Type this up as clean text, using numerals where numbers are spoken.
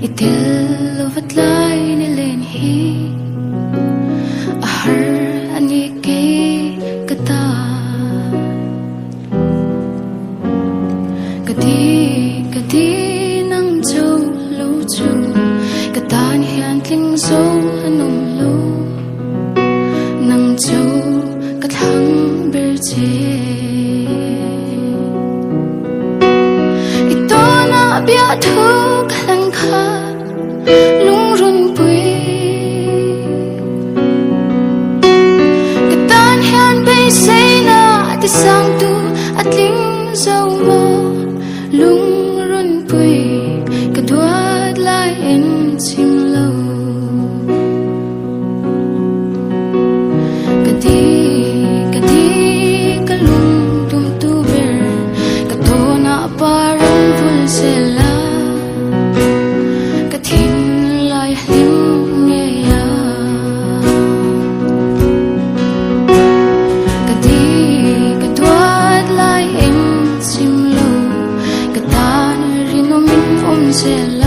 Itil uvatlay nilenhi ahar aniki kata kadi nang jo lo jo katan hian tling zo anum lo nang jo kathang berche ito na bia thu kalang kha lung run pui katan hian bay say na ti sang tu at ling zau mo lung run pui kaduat lai en chim lo kadi kalung tum tu ber katona parang pul sela Sela